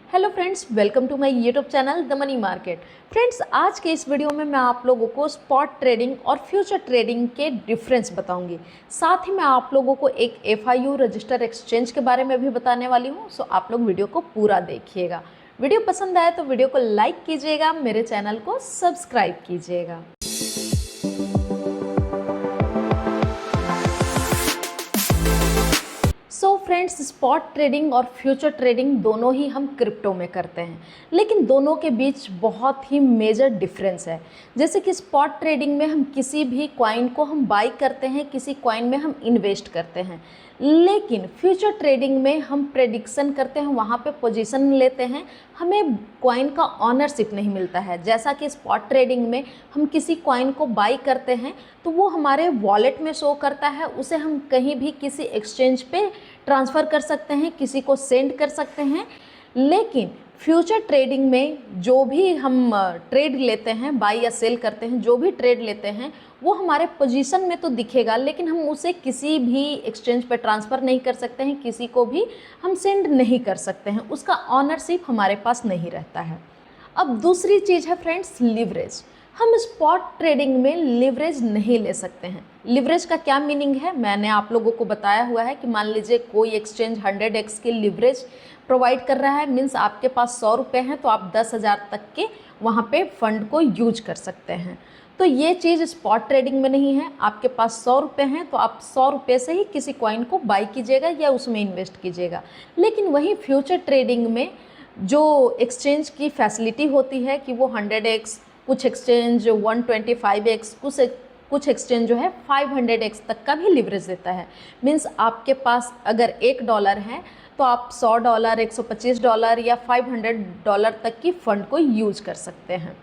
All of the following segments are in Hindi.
Hello friends, welcome to my YouTube channel the money market. Friends, आज के इस वीडियो में मैं आप लोगों को स्पॉट ट्रेडिंग और फ्यूचर ट्रेडिंग के डिफरेंस बताऊंगी। साथ ही मैं आप लोगों को एक FIU रजिस्टर एक्सचेंज के बारे में भी बताने वाली हूं। सो आप लोग वीडियो को पूरा देखिएगा। वीडियो पसंद आए तो वीडियो को लाइक कीजिएगा, मेरे चैनल को सब्सक्राइब कीजिएगा। सो फ्रेंड्स, स्पॉट ट्रेडिंग और फ्यूचर ट्रेडिंग दोनों ही हम क्रिप्टो में करते हैं, लेकिन दोनों के बीच बहुत ही मेजर डिफरेंस है। जैसे कि स्पॉट ट्रेडिंग में हम किसी भी कॉइन को हम बाई करते हैं, किसी कॉइन में हम इन्वेस्ट करते हैं, लेकिन फ्यूचर ट्रेडिंग में हम प्रेडिक्शन करते हैं, वहाँ पे पोजीशन लेते हैं, हमें कॉइन का ऑनरशिप नहीं मिलता है। जैसा कि स्पॉट ट्रेडिंग में हम किसी कॉइन को बाई करते हैं तो वो हमारे वॉलेट में शो करता है, उसे हम कहीं भी किसी एक्सचेंज पे ट्रांसफ़र कर सकते हैं, किसी को सेंड कर सकते हैं। लेकिन फ्यूचर ट्रेडिंग में जो भी हम ट्रेड लेते हैं, बाई या सेल करते हैं, जो भी ट्रेड लेते हैं वो हमारे पोजीशन में तो दिखेगा, लेकिन हम उसे किसी भी एक्सचेंज पे ट्रांसफ़र नहीं कर सकते हैं, किसी को भी हम सेंड नहीं कर सकते हैं, उसका ऑनरशिप हमारे पास नहीं रहता है। अब दूसरी चीज़ है फ्रेंड्स, लिवरेज। हम स्पॉट ट्रेडिंग में लिवरेज नहीं ले सकते हैं। लिवरेज का क्या मीनिंग है, मैंने आप लोगों को बताया हुआ है कि मान लीजिए कोई एक्सचेंज 100x की लिवरेज प्रोवाइड कर रहा है, मीन्स आपके पास 100 रुपये हैं तो आप 10,000 तक के वहाँ पे फंड को यूज कर सकते हैं। तो ये चीज़ स्पॉट ट्रेडिंग में नहीं है। आपके पास 100 रुपये हैं तो आप 100 रुपये से ही किसी कॉइन को बाई कीजिएगा या उसमें इन्वेस्ट कीजिएगा। लेकिन वही फ्यूचर ट्रेडिंग में जो एक्सचेंज की फैसिलिटी होती है कि वो 100x, कुछ एक्सचेंज 125x, कुछ एक्सचेंज जो है 500x तक का भी लिवरेज देता है। मीन्स आपके पास अगर $1 है तो आप $100, $125 या $500 तक की फ़ंड को यूज कर सकते हैं।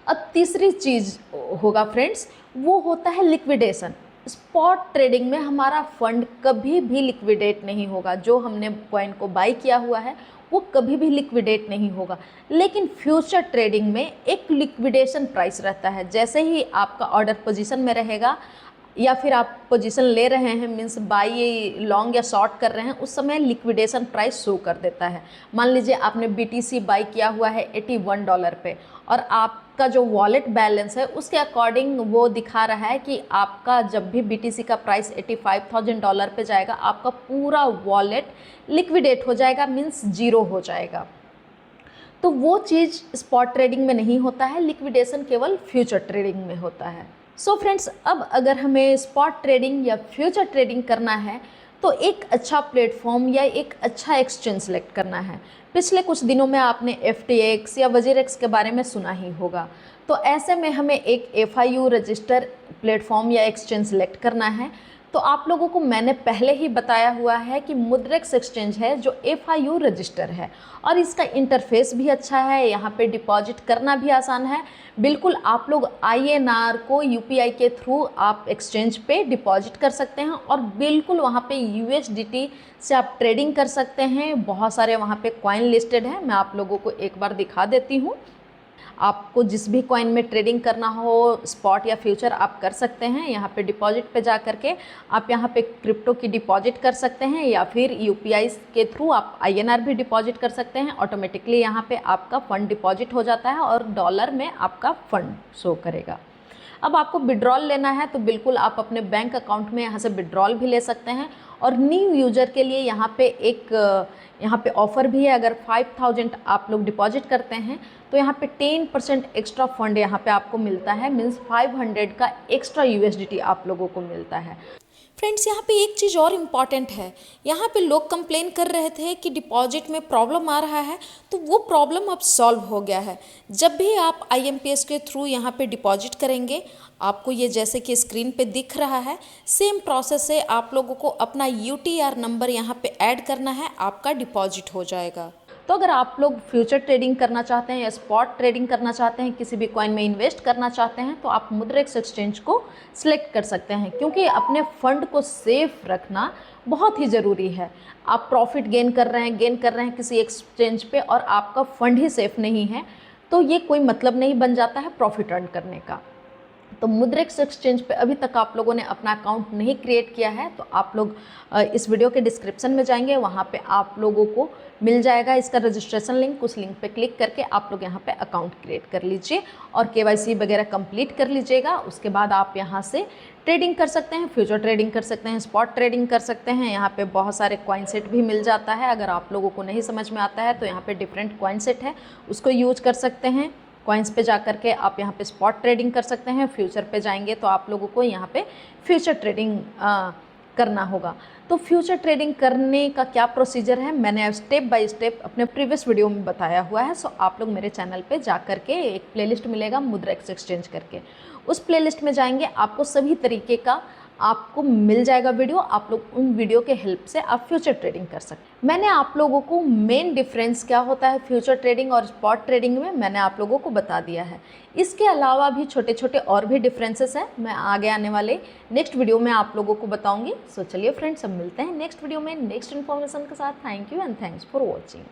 अब तीसरी चीज़ होगा फ्रेंड्स, वो होता है लिक्विडेशन। स्पॉट ट्रेडिंग में हमारा फंड कभी भी लिक्विडेट नहीं होगा। जो हमने कॉइन को बाई किया हुआ है वो कभी भी लिक्विडेट नहीं होगा। लेकिन फ्यूचर ट्रेडिंग में एक लिक्विडेशन प्राइस रहता है। जैसे ही आपका ऑर्डर पोजीशन में रहेगा या फिर आप पोजीशन ले रहे हैं, मीन्स बाई लॉन्ग या शॉर्ट कर रहे हैं, उस समय लिक्विडेशन प्राइस शो कर देता है। मान लीजिए आपने BTC बाई किया हुआ है $81 पे और आपका जो वॉलेट बैलेंस है उसके अकॉर्डिंग वो दिखा रहा है कि आपका जब भी BTC का प्राइस $85,000 पे जाएगा, आपका पूरा वॉलेट लिक्विडेट हो जाएगा, मीन्स ज़ीरो हो जाएगा। तो वो चीज़ स्पॉट ट्रेडिंग में नहीं होता है, लिक्विडेशन केवल फ्यूचर ट्रेडिंग में होता है। सो फ्रेंड्स, अब अगर हमें स्पॉट ट्रेडिंग या फ्यूचर ट्रेडिंग करना है तो एक अच्छा प्लेटफॉर्म या एक अच्छा एक्सचेंज सेलेक्ट करना है। पिछले कुछ दिनों में आपने FTX या वजीरेक्स के बारे में सुना ही होगा। तो ऐसे में हमें एक FIU रजिस्टर प्लेटफॉर्म या एक्सचेंज सेलेक्ट करना है। तो आप लोगों को मैंने पहले ही बताया हुआ है कि मुद्रेक्स एक्सचेंज है जो FIU रजिस्टर है और इसका इंटरफेस भी अच्छा है, यहाँ पे डिपॉजिट करना भी आसान है। बिल्कुल आप लोग INR को UPI के थ्रू आप एक्सचेंज पे डिपॉजिट कर सकते हैं और बिल्कुल वहाँ पे USDT से आप ट्रेडिंग कर सकते हैं। बहुत सारे वहाँ पे कॉइन लिस्टेड हैं, मैं आप लोगों को एक बार दिखा देती हूँ। आपको जिस भी कॉइन में ट्रेडिंग करना हो, स्पॉट या फ्यूचर, आप कर सकते हैं। यहाँ पे डिपॉजिट पे जा करके आप यहाँ पे क्रिप्टो की डिपॉजिट कर सकते हैं या फिर UPI के थ्रू आप INR भी डिपॉजिट कर सकते हैं। ऑटोमेटिकली यहाँ पे आपका फ़ंड डिपॉजिट हो जाता है और डॉलर में आपका फ़ंड शो करेगा। अब आपको विड्रॉल लेना है तो बिल्कुल आप अपने बैंक अकाउंट में यहाँ से विड्रॉल भी ले सकते हैं। और न्यू यूज़र के लिए यहाँ पे ऑफ़र भी है। अगर 5,000 आप लोग डिपॉजिट करते हैं तो यहाँ पे 10% एक्स्ट्रा फंड यहाँ पे आपको मिलता है, मीन्स 500 का एक्स्ट्रा USDT आप लोगों को मिलता है। फ्रेंड्स, यहाँ पे एक चीज़ और इम्पॉर्टेंट है। यहाँ पे लोग कंप्लेन कर रहे थे कि डिपॉजिट में प्रॉब्लम आ रहा है, तो वो प्रॉब्लम अब सॉल्व हो गया है। जब भी आप IMPS के थ्रू यहाँ पे डिपॉजिट करेंगे, आपको ये जैसे कि स्क्रीन पे दिख रहा है, सेम प्रोसेस से आप लोगों को अपना UTR नंबर यहाँ पे ऐड करना है, आपका डिपॉजिट हो जाएगा। तो अगर आप लोग फ्यूचर ट्रेडिंग करना चाहते हैं या स्पॉट ट्रेडिंग करना चाहते हैं, किसी भी कॉइन में इन्वेस्ट करना चाहते हैं, तो आप मुद्रेक्स एक्सचेंज को सिलेक्ट कर सकते हैं, क्योंकि अपने फंड को सेफ रखना बहुत ही ज़रूरी है। आप प्रॉफिट गेन कर रहे हैं किसी एक्सचेंज पे और आपका फंड ही सेफ नहीं है, तो ये कोई मतलब नहीं बन जाता है प्रॉफिट अर्न करने का। तो मुद्रेक्स एक्सचेंज पे अभी तक आप लोगों ने अपना अकाउंट नहीं क्रिएट किया है तो आप लोग इस वीडियो के डिस्क्रिप्शन में जाएंगे, वहाँ पे आप लोगों को मिल जाएगा इसका रजिस्ट्रेशन लिंक। उस लिंक पे क्लिक करके आप लोग यहाँ पे अकाउंट क्रिएट कर लीजिए और KYC वगैरह कंप्लीट कर लीजिएगा। उसके बाद आप यहाँ से ट्रेडिंग कर सकते हैं, फ्यूचर ट्रेडिंग कर सकते हैं, स्पॉट ट्रेडिंग कर सकते हैं। यहाँ पे बहुत सारे कॉइन सेट भी मिल जाता है। अगर आप लोगों को नहीं समझ में आता है तो यहाँ पे डिफरेंट कॉइन सेट है, उसको यूज कर सकते हैं। कॉइन्स पे जा कर के आप यहाँ पे स्पॉट ट्रेडिंग कर सकते हैं। फ्यूचर पे जाएंगे तो आप लोगों को यहाँ पे फ्यूचर ट्रेडिंग करना होगा। तो फ्यूचर ट्रेडिंग करने का क्या प्रोसीजर है मैंने स्टेप बाय स्टेप अपने प्रीवियस वीडियो में बताया हुआ है। सो आप लोग मेरे चैनल पे जा कर के एक प्लेलिस्ट मिलेगा मुद्रेक्स एक्सचेंज करके, उस प्लेलिस्ट में जाएंगे आपको सभी तरीके का आपको मिल जाएगा वीडियो। आप लोग उन वीडियो के हेल्प से आप फ्यूचर ट्रेडिंग कर सकते हैं। मैंने आप लोगों को मेन डिफरेंस क्या होता है फ्यूचर ट्रेडिंग और स्पॉट ट्रेडिंग में मैंने आप लोगों को बता दिया है। इसके अलावा भी छोटे छोटे और भी डिफरेंसेस हैं, मैं आगे आने वाले नेक्स्ट वीडियो में आप लोगों को बताऊंगी। सो चलिए फ्रेंड्स, अब मिलते हैं नेक्स्ट वीडियो में नेक्स्ट इन्फॉर्मेशन के साथ। Thank you and thanks for watching.